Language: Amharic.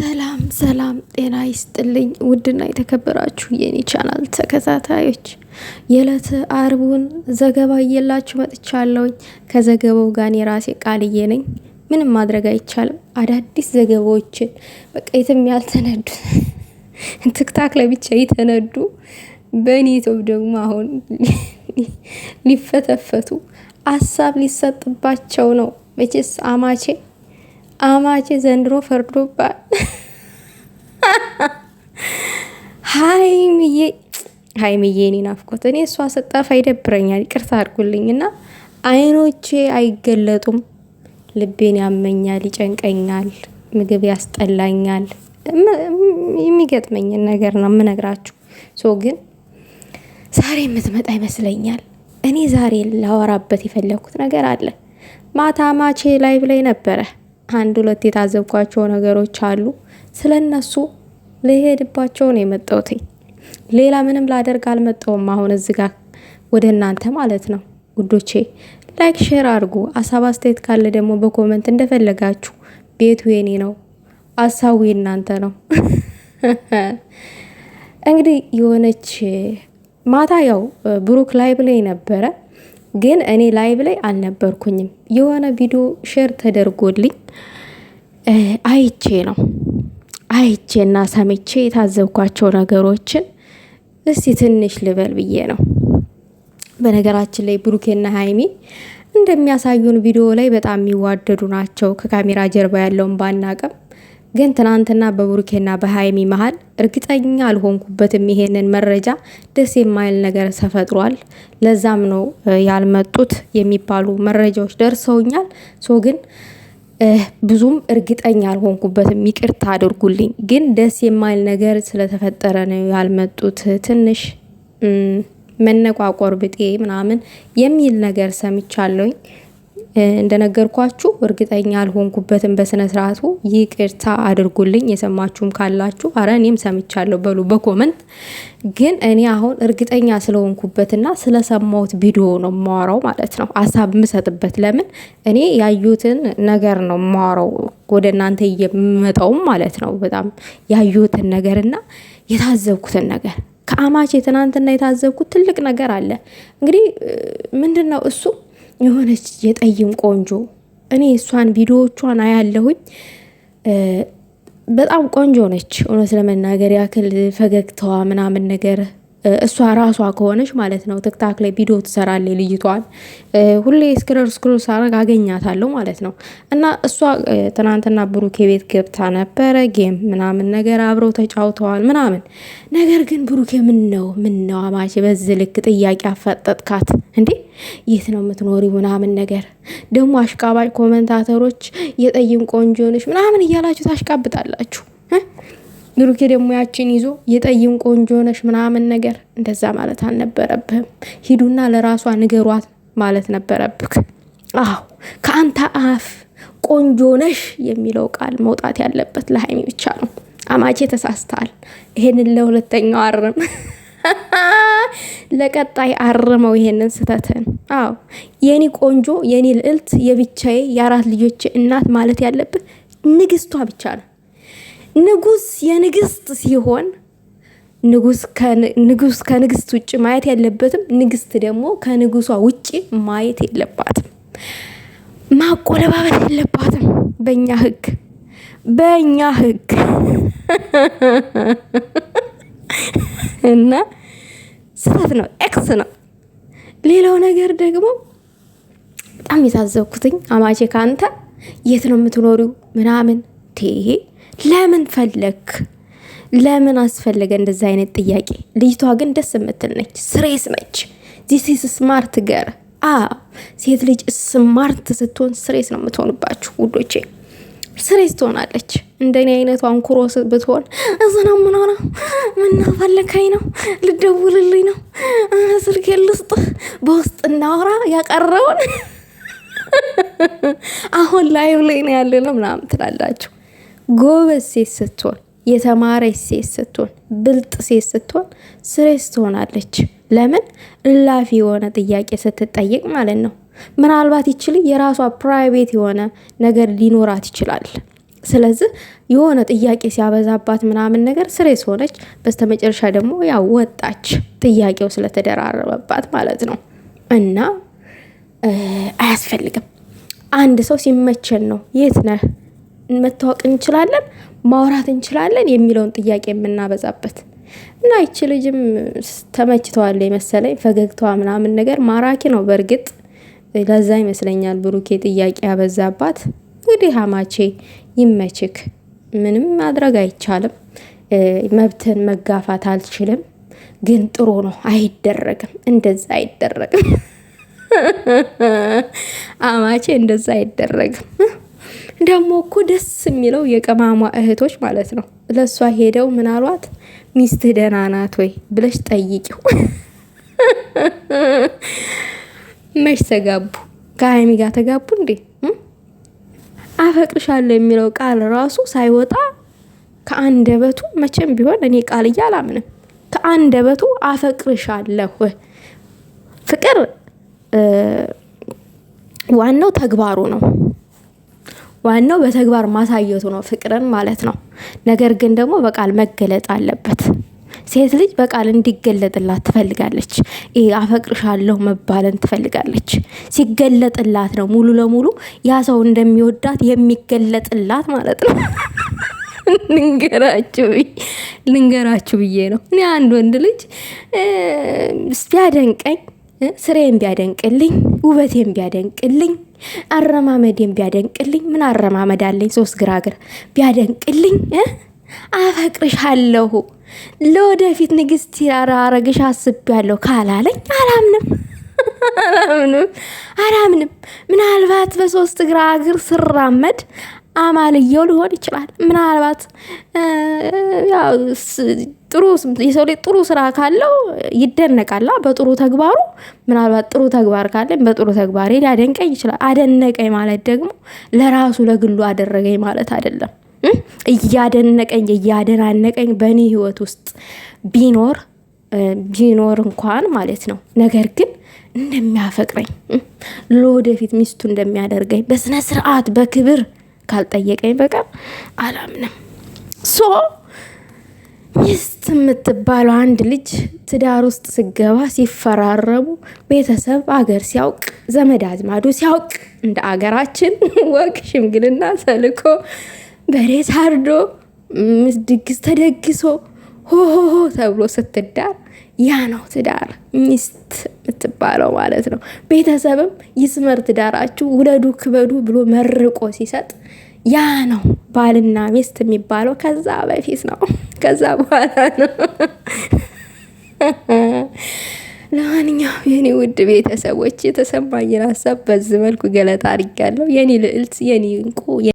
ሰላም ሰላም ጤና ይስጥልኝ ውድና የተከበራችሁ የኔ ቻናል ተከታታዮች የዕለተ አርቡን ዘገባ እየላችሁ መጥቻለሁኝ። ከዘገባው ጋር የራሴ ቃልዬ ነኝ። ምንም ማድረግ አይቻልም። አዳዲስ ዘገባዎችን በቃ የትም ያልተነዱ ቲክታክ ላይ ብቻ የተነዱ በእኔ ዩቲዩብ ደግሞ አሁን ሊፈተፈቱ ሀሳብ ሊሰጥባቸው ነው። መቼስ አማቼ ዘንድሮ ፈርዶባል። ሀይሚዬ እኔ ናፍቆት እኔ እሷ ስጠፋ ይደብረኛል። ይቅርታ አድርጉልኝና አይኖቼ አይገለጡም። ልቤን ያመኛል፣ ይጨንቀኛል፣ ምግብ ያስጠላኛል። የሚገጥመኝን ነገር ነው የምነግራችሁ። ግን ዛሬ የምትመጣ ይመስለኛል። እኔ ዛሬ ላወራበት የፈለኩት ነገር አለ። ማታ ማቼ ላይቭ ላይ ነበረ። አንድ ሁለት የታዘብኳቸው ነገሮች አሉ። ስለነሱ ልሄድባቸው ነው የመጣሁት። ሌላ ምንም ላደርግ አልመጣሁም። አሁን እዚህ ጋር ወደ እናንተ ማለት ነው ውዶቼ። ላይክ ሼር አድርጉ። ሀሳብ አስተያየት ካለ ደግሞ በኮመንት እንደፈለጋችሁ። ቤቱ የኔ ነው፣ ሀሳቡ የእናንተ ነው። እንግዲህ የሆነች ማታ ያው ብሩክ ላይቭ ላይ ነበረ፣ ግን እኔ ላይቭ ላይ አልነበርኩኝም። የሆነ ቪዲዮ ሼር ተደርጎልኝ አይቼና ሰምቼ የታዘብኳቸው ነገሮችን እስቲ ትንሽ ልበል ብዬ ነው። በነገራችን ላይ ብሩኬና ሀይሚ እንደሚያሳዩን ቪዲዮ ላይ በጣም የሚዋደዱ ናቸው። ከካሜራ ጀርባ ያለውን ባናቅም ግን ትናንትና በብሩኬና በሀይሚ መሀል እርግጠኛ አልሆንኩበትም። ይሄንን መረጃ ደስ የማይል ነገር ተፈጥሯል። ለዛም ነው ያልመጡት የሚባሉ መረጃዎች ደርሰውኛል። ግን ብዙም እርግጠኛ አልሆንኩበትም። ይቅርታ አድርጉልኝ። ግን ደስ የማይል ነገር ስለተፈጠረ ነው ያልመጡት። ትንሽ መነቋቆር ብጤ ምናምን የሚል ነገር ሰምቻለሁኝ። እንደነገርኳችሁ እርግጠኛ አልሆንኩበትም በስነ ስርዓቱ። ይቅርታ አድርጉልኝ የሰማችሁም ካላችሁ። አረ እኔም ሰምቻለሁ በሉ በኮመንት። ግን እኔ አሁን እርግጠኛ ስለሆንኩበትና ስለሰማሁት ቪዲዮ ነው የማወራው ማለት ነው። ሀሳብ የምሰጥበት ለምን እኔ ያዩትን ነገር ነው የማወራው ወደ እናንተ እየመጣውም ማለት ነው። በጣም ያዩትን ነገርና የታዘብኩትን ነገር ከአማቼ ትናንትና የታዘብኩት ትልቅ ነገር አለ። እንግዲህ ምንድነው እሱ? የሆነች የጠይም ቆንጆ እኔ እሷን ቪዲዮዎቿን አያለሁኝ። በጣም ቆንጆ ነች እውነት ለመናገር ያክል ፈገግታዋ ምናምን ነገር እሷ ራሷ ከሆነች ማለት ነው። ቲክታክ ላይ ቪዲዮ ትሰራለች ልጅቷን። ሁሌ ስክሮል ሳረግ አገኛታለሁ ማለት ነው። እና እሷ ትናንትና ብሩኬ ቤት ገብታ ነበረ። ጌም ምናምን ነገር አብረው ተጫውተዋል ምናምን ነገር። ግን ብሩኬ ምን ነው አማቼ በዚህ ልክ ጥያቄ አፈጠጥካት እንዴ? የት ነው የምትኖሪው ምናምን ነገር። ደግሞ አሽቃባጭ ኮመንታተሮች የጠይም ቆንጆ ነሽ ምናምን እያላችሁ ታሽቃብጣላችሁ። ብሩኬ ደግሞ ያችን ይዞ የጠይም ቆንጆ ነሽ ምናምን ነገር። እንደዛ ማለት አልነበረብህም። ሂዱና ለራሷ ንገሯት ማለት ነበረብክ። አዎ ከአንተ አፍ ቆንጆ ነሽ የሚለው ቃል መውጣት ያለበት ለሀይሚ ብቻ ነው። አማቼ ተሳስተሃል። ይሄንን ለሁለተኛው አርም ለቀጣይ አርመው ይሄንን ስተትን። አዎ የኔ ቆንጆ የኔ ልዕልት የብቻዬ የአራት ልጆች እናት ማለት ያለብህ ንግስቷ ብቻ ነው። ንጉስ የንግስት ሲሆን ንጉስ ከንግስት ውጭ ማየት ያለበትም፣ ንግስት ደግሞ ከንጉሷ ውጭ ማየት የለባትም። ማቆለባበት የለባትም በእኛ ህግ እና ስህተት ነው፣ ኤክስ ነው። ሌላው ነገር ደግሞ በጣም የታዘብኩትኝ አማቼ ካንተ የት ነው የምትኖሪው ምናምን ይሄ ለምን ፈለክ? ለምን አስፈለገ እንደዛ አይነት ጥያቄ? ልጅቷ ግን ደስ የምትል ነች፣ ስሬስ ነች። ዚስ ኢዝ ስማርት ገር። ሴት ልጅ ስማርት ስትሆን ስሬስ ነው የምትሆንባችሁ ውዶቼ። ስሬስ ትሆናለች። እንደኔ አይነቱ አንኩሮ ብትሆን እዝና ምን ሆነ ፈለካኝ ነው ልደውልልኝ ነው ስልክ ልስጥህ በውስጥ እናወራ ያቀረውን አሁን ላይቭ ላይ ነው ያለ ነው ምናምን ትላላችሁ። ጎበዝ ሴት ስትሆን፣ የተማረች ሴት ስትሆን፣ ብልጥ ሴት ስትሆን ስሬስ ትሆናለች። ለምን? እላፊ የሆነ ጥያቄ ስትጠየቅ ማለት ነው። ምናልባት ይችል የራሷ ፕራይቬት የሆነ ነገር ሊኖራት ይችላል። ስለዚህ የሆነ ጥያቄ ሲያበዛባት ምናምን ነገር ስሬስ ሆነች። በስተመጨረሻ ደግሞ ያው ወጣች፣ ጥያቄው ስለተደራረበባት ማለት ነው። እና አያስፈልግም። አንድ ሰው ሲመቸን ነው የት ነህ መታወቅ እንችላለን ማውራት እንችላለን የሚለውን ጥያቄ የምናበዛበት። እና ይቺ ልጅም ተመችተዋል መሰለኝ፣ ፈገግታዋ ምናምን ነገር ማራኪ ነው። በእርግጥ ለዛ ይመስለኛል ብሩኬ ጥያቄ ያበዛባት። እንግዲህ አማቼ ይመችክ፣ ምንም ማድረግ አይቻልም። መብትን መጋፋት አልችልም፣ ግን ጥሩ ነው። አይደረግም፣ እንደዛ አይደረግም። አማቼ እንደዛ አይደረግም። ደግሞ እኮ ደስ የሚለው የቀማሟ እህቶች ማለት ነው ለሷ ሄደው ምን አሏት? ሚስትህ ደህና ናት ወይ ብለሽ ጠይቂው። መች ተጋቡ? ከሀይሚ ጋር ተጋቡ እንዴ? አፈቅርሻለሁ የሚለው ቃል ራሱ ሳይወጣ ከአንደበቱ መቼም ቢሆን እኔ ቃል እያላምንም ከአንደበቱ አፈቅርሻለሁ። ፍቅር ዋናው ተግባሩ ነው። ዋናው በተግባር ማሳየቱ ነው ፍቅርን ማለት ነው። ነገር ግን ደግሞ በቃል መገለጥ አለበት። ሴት ልጅ በቃል እንዲገለጥላት ትፈልጋለች። አፈቅርሻለሁ መባልን ትፈልጋለች። ሲገለጥላት ነው ሙሉ ለሙሉ ያ ሰው እንደሚወዳት የሚገለጥላት ማለት ነው። ልንገራችሁ ብዬ ነው። እኔ አንድ ወንድ ልጅ ቢያደንቀኝ፣ ስሬን ቢያደንቅልኝ፣ ውበቴን ቢያደንቅልኝ፣ አረማመዴን ቢያደንቅልኝ፣ ምን አረማመድ አለኝ 3 ግራግር ቢያደንቅልኝ፣ አፈቅርሻለሁ ለወደፊት ንግስት አረግሽ አስቤያለሁ ካላለኝ አላምንም። ምናልባት በ3 ግራግር ስራመድ አማልየው ሊሆን ይችላል። ምናልባት ጥሩ የሰው ላይ ጥሩ ስራ ካለው ይደነቃላ በጥሩ ተግባሩ። ምናልባት ጥሩ ተግባር ካለኝ በጥሩ ተግባሬ ሊያደንቀኝ ይችላል። አደነቀኝ ማለት ደግሞ ለራሱ ለግሉ አደረገኝ ማለት አይደለም። እያደነቀኝ እያደናነቀኝ በእኔ ህይወት ውስጥ ቢኖር እንኳን ማለት ነው። ነገር ግን እንደሚያፈቅረኝ ለወደፊት ሚስቱ እንደሚያደርገኝ በስነ ስርዓት በክብር ካልጠየቀኝ በቀር አላምንም። ሚስት የምትባለው አንድ ልጅ ትዳር ውስጥ ስገባ ሲፈራረሙ ቤተሰብ አገር ሲያውቅ ዘመድ አዝማዱ ሲያውቅ እንደ አገራችን ወግ ሽምግልና ተልኮ በሬ ታርዶ ድግስ ተደግሶ ሆሆሆ ተብሎ ስትዳር ያ ነው ትዳር ሚስት የምትባለው ማለት ነው። ቤተሰብም ይስመር ትዳራችሁ ውለዱ ክበዱ ብሎ መርቆ ሲሰጥ ያ ነው ባልና ሚስት የሚባለው። ከዛ በፊት ነው፣ ከዛ በኋላ ነው። ለማንኛውም የኔ ውድ ቤተሰቦች የተሰማኝን ሀሳብ በዚህ መልኩ ገለጣ አድርጋለሁ። የኔ ልዕልት፣ የኔ እንቁ